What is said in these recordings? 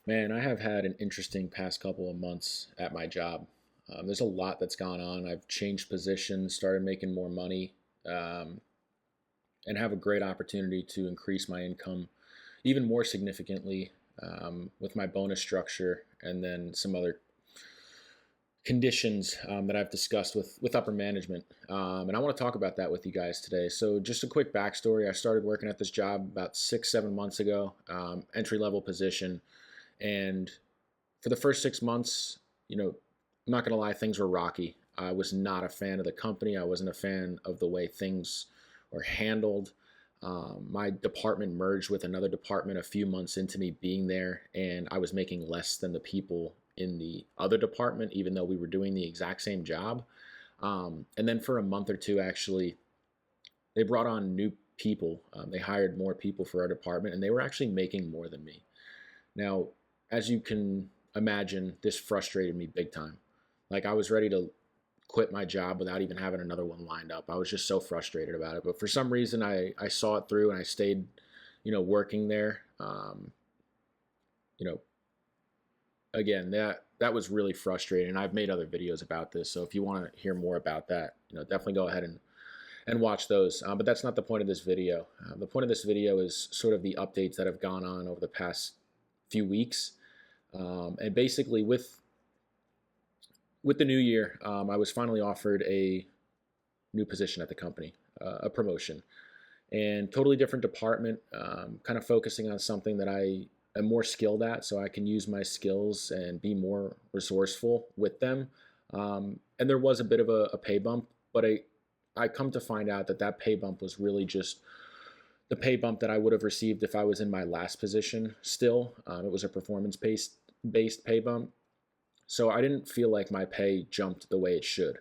Man, I have had an interesting past couple of months at my job. There's a lot that's gone on. I've changed positions, started making more money, um, and have a great opportunity to increase my income even more significantly with my bonus structure and then some other conditions that I've discussed with upper management. And I want to talk about that with you guys today. So, just a quick backstory: I started working at this job about 6, 7 months ago, entry level position, and for the first 6 months, I'm not going to lie, things were rocky. I was not a fan of the company. I wasn't a fan of the way things were handled. My department merged with another department a few months into me being there, and I was making less than the people in the other department, even though we were doing the exact same job. And then for a month or two, actually, they brought on new people. They hired more people for our department, and they were actually making more than me. Now, as you can imagine, this frustrated me big time. Like, I was ready to quit my job without even having another one lined up. I was just so frustrated about it. But for some reason, I saw it through and I stayed, working there. You know, again, that was really frustrating. I've made other videos about this. So if you want to hear more about that, definitely go ahead and watch those. But that's not the point of this video. The point of this video is sort of the updates that have gone on over the past few weeks. And basically, with the new year, I was finally offered a new position at the company, a promotion, and totally different department, kind of focusing on something that I am more skilled at, so I can use my skills and be more resourceful with them. And there was a bit of a pay bump, but I come to find out that pay bump was really just the pay bump that I would have received if I was in my last position still. It was a performance based pay bump. So I didn't feel like my pay jumped the way it should.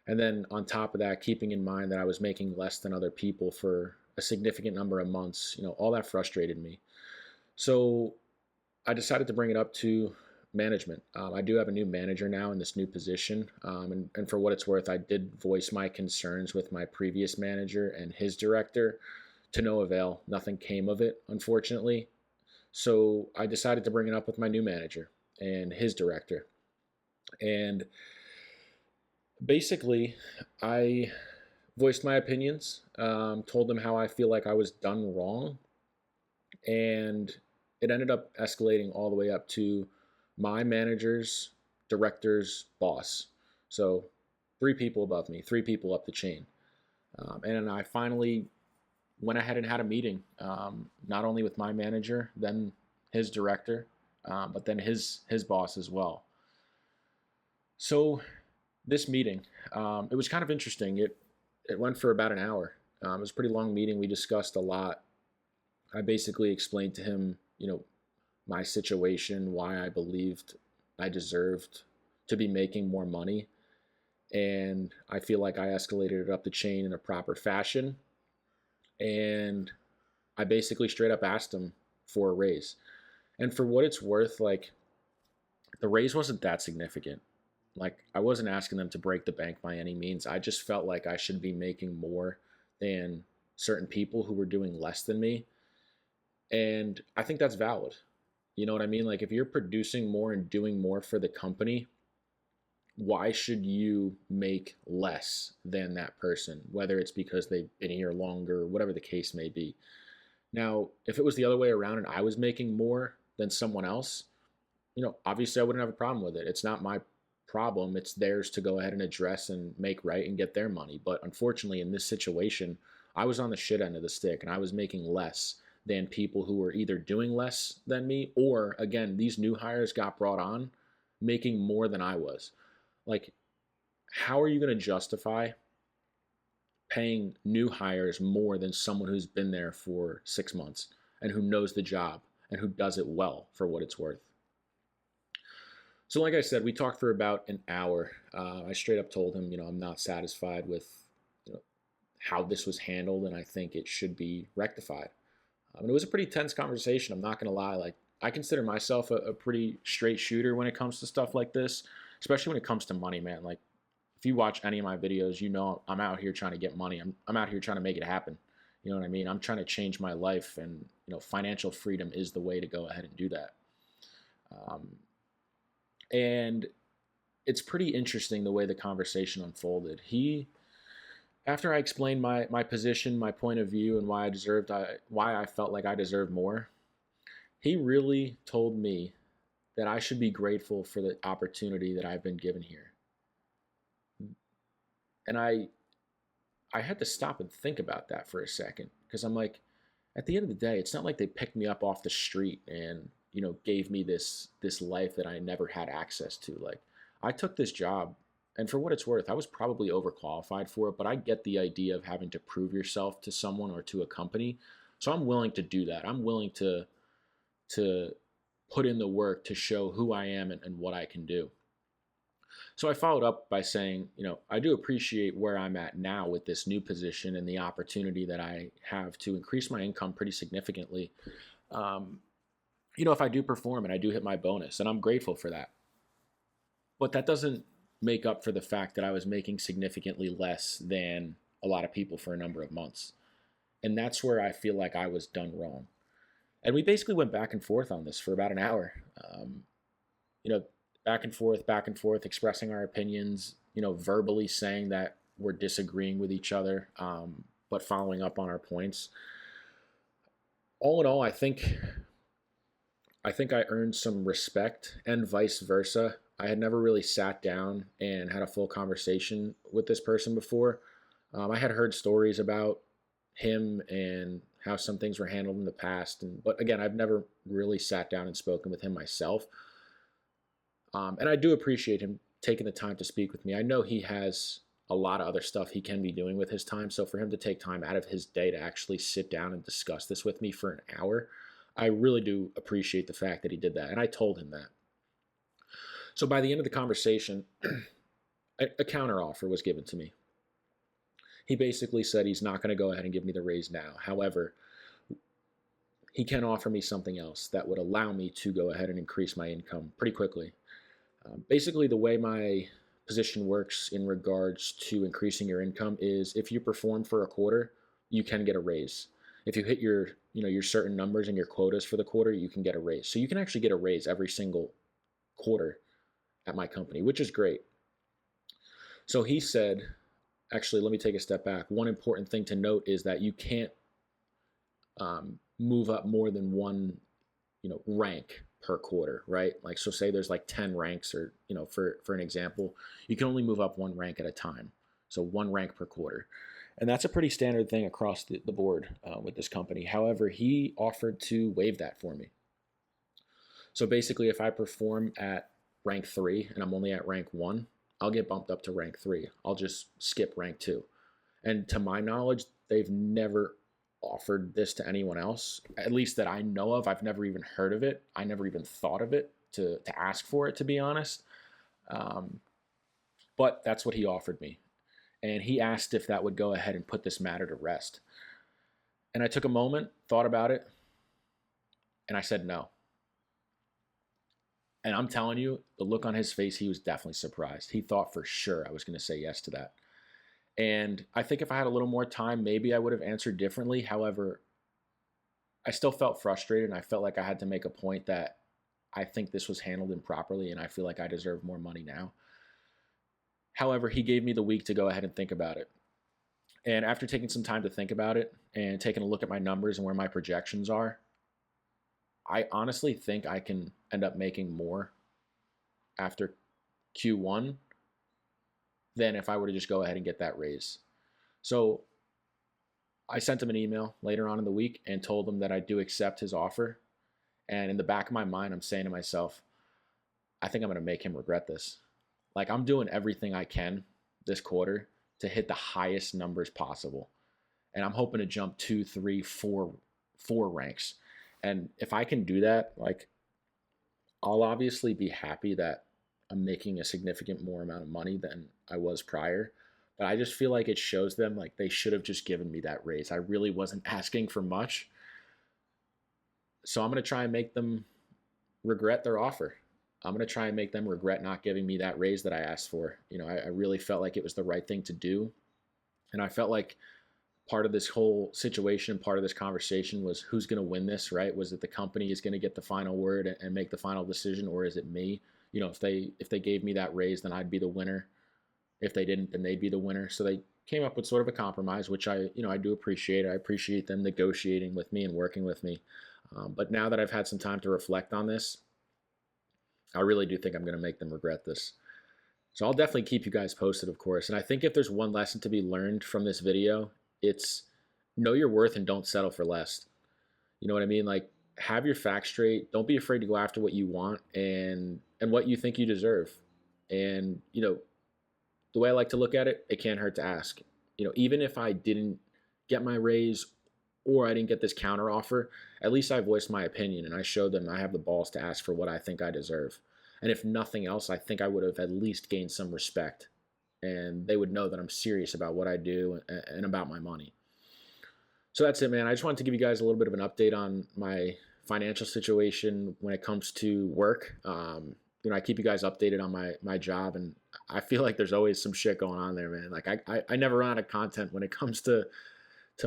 And then on top of that, keeping in mind that I was making less than other people for a significant number of months, all that frustrated me. So I decided to bring it up to management. I do have a new manager now in this new position. And for what it's worth, I did voice my concerns with my previous manager and his director to no avail. Nothing came of it, unfortunately. So I decided to bring it up with my new manager and his director. And basically, I voiced my opinions, told them how I feel like I was done wrong, and it ended up escalating all the way up to my manager's director's boss. So, three people above me, three people up the chain. And I finally went ahead and had a meeting, not only with my manager, then his director, but then his boss as well. So this meeting, it was kind of interesting. It went for about an hour. It was a pretty long meeting. We discussed a lot. I basically explained to him, my situation, why I believed I deserved to be making more money, and I feel like I escalated it up the chain in a proper fashion. And I basically straight up asked him for a raise. And for what it's worth, like, the raise wasn't that significant. Like, I wasn't asking them to break the bank by any means. I just felt like I should be making more than certain people who were doing less than me. And I think that's valid. You know what I mean? Like, if you're producing more and doing more for the company, why should you make less than that person? Whether it's because they've been here longer, whatever the case may be. Now, if it was the other way around and I was making more than someone else, obviously I wouldn't have a problem with it. It's not my problem. It's theirs to go ahead and address and make right and get their money. But unfortunately, in this situation, I was on the shit end of the stick and I was making less than people who were either doing less than me, or again, these new hires got brought on making more than I was. Like, how are you going to justify paying new hires more than someone who's been there for 6 months and who knows the job and who does it well for what it's worth? So, like I said, we talked for about an hour. I straight up told him, I'm not satisfied with you know, how this was handled, and I think it should be rectified. And it was a pretty tense conversation. I'm not going to lie. Like, I consider myself a pretty straight shooter when it comes to stuff like this, especially when it comes to money, man. Like, if you watch any of my videos, I'm out here trying to get money. I'm out here trying to make it happen. You know what I mean? I'm trying to change my life, and financial freedom is the way to go ahead and do that. Um, and it's pretty interesting the way the conversation unfolded. After I explained my position, my point of view, and why I felt like I deserved more, he really told me that I should be grateful for the opportunity that I've been given here. And I had to stop and think about that for a second, because I'm like, at the end of the day, it's not like they picked me up off the street and gave me this life that I never had access to. Like, I took this job, and for what it's worth, I was probably overqualified for it, but I get the idea of having to prove yourself to someone or to a company. So I'm willing to do that. I'm willing to put in the work to show who I am and what I can do. So I followed up by saying, I do appreciate where I'm at now with this new position and the opportunity that I have to increase my income pretty significantly. Um, if I do perform and I do hit my bonus, and I'm grateful for that. But that doesn't make up for the fact that I was making significantly less than a lot of people for a number of months. And that's where I feel like I was done wrong. And we basically went back and forth on this for about an hour. Um, you know, back and forth, expressing our opinions, verbally saying that we're disagreeing with each other, but following up on our points. All in all, I earned some respect, and vice versa. I had never really sat down and had a full conversation with this person before. I had heard stories about him and how some things were handled in the past, but again, I've never really sat down and spoken with him myself. And I do appreciate him taking the time to speak with me. I know he has a lot of other stuff he can be doing with his time. So for him to take time out of his day to actually sit down and discuss this with me for an hour, I really do appreciate the fact that he did that. And I told him that. So by the end of the conversation, a counteroffer was given to me. He basically said he's not going to go ahead and give me the raise now. However, he can offer me something else that would allow me to go ahead and increase my income pretty quickly. Basically, the way my position works in regards to increasing your income is if you perform for a quarter, you can get a raise. If you hit your certain numbers and your quotas for the quarter, you can get a raise. So you can actually get a raise every single quarter at my company, which is great. So he said, actually, let me take a step back. One important thing to note is that you can't move up more than one, rank per quarter, right? Like, so say there's like 10 ranks, or, for an example, you can only move up one rank at a time. So one rank per quarter. And that's a pretty standard thing across the board with this company. However, he offered to waive that for me. So basically, if I perform at rank 3 and I'm only at rank 1, I'll get bumped up to rank 3. I'll just skip rank 2. And to my knowledge, they've never offered this to anyone else, at least that I know of. I've never even heard of it. I never even thought of it to ask for it, to be honest. But that's what he offered me. And he asked if that would go ahead and put this matter to rest. And I took a moment, thought about it, and I said no. And I'm telling you, the look on his face, he was definitely surprised. He thought for sure I was going to say yes to that. And I think if I had a little more time, maybe I would have answered differently. However, I still felt frustrated, and I felt like I had to make a point that I think this was handled improperly, and I feel like I deserve more money now. However, he gave me the week to go ahead and think about it. And after taking some time to think about it and taking a look at my numbers and where my projections are, I honestly think I can end up making more after Q1 than if I were to just go ahead and get that raise. So I sent him an email later on in the week and told him that I do accept his offer. And in the back of my mind, I'm saying to myself, I think I'm going to make him regret this. Like, I'm doing everything I can this quarter to hit the highest numbers possible. And I'm hoping to jump 2, 3, 4 ranks. And if I can do that, like, I'll obviously be happy that I'm making a significant more amount of money than I was prior. But I just feel like it shows them like they should have just given me that raise. I really wasn't asking for much. So I'm going to try and make them regret their offer. I'm going to try and make them regret not giving me that raise that I asked for. I really felt like it was the right thing to do. And I felt like part of this whole situation, part of this conversation was who's going to win this, right? Was it the company is going to get the final word and make the final decision, or is it me? You know, if they gave me that raise, then I'd be the winner. If they didn't, then they'd be the winner. So they came up with sort of a compromise, which I do appreciate. I appreciate them negotiating with me and working with me. But now that I've had some time to reflect on this, I really do think I'm going to make them regret this. So I'll definitely keep you guys posted, of course. And I think if there's one lesson to be learned from this video, it's know your worth and don't settle for less. You know what I mean? Like, have your facts straight. Don't be afraid to go after what you want and what you think you deserve. And, you know, the way I like to look at it, it can't hurt to ask. You know, even if I didn't get my raise or I didn't get this counter offer, at least I voiced my opinion and I showed them I have the balls to ask for what I think I deserve. And if nothing else, I think I would have at least gained some respect and they would know that I'm serious about what I do and about my money. So that's it, man. I just wanted to give you guys a little bit of an update on my financial situation when it comes to work. You know, I keep you guys updated on my job, and I feel like there's always some shit going on there, man. Like I never run out of content when it comes to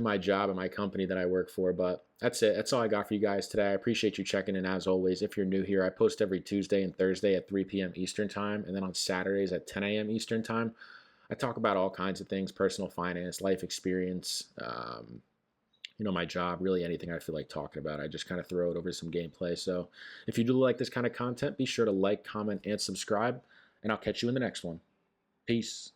my job and my company that I work for. But that's it. That's all I got for you guys today. I appreciate you checking in as always. If you're new here, I post every Tuesday and Thursday at 3 p.m. Eastern time, and then on Saturdays at 10 a.m. Eastern time. I talk about all kinds of things: personal finance, life experience. You know, my job, really anything I feel like talking about. I just kind of throw it over some gameplay. So if you do like this kind of content, be sure to like, comment, and subscribe, and I'll catch you in the next one. Peace.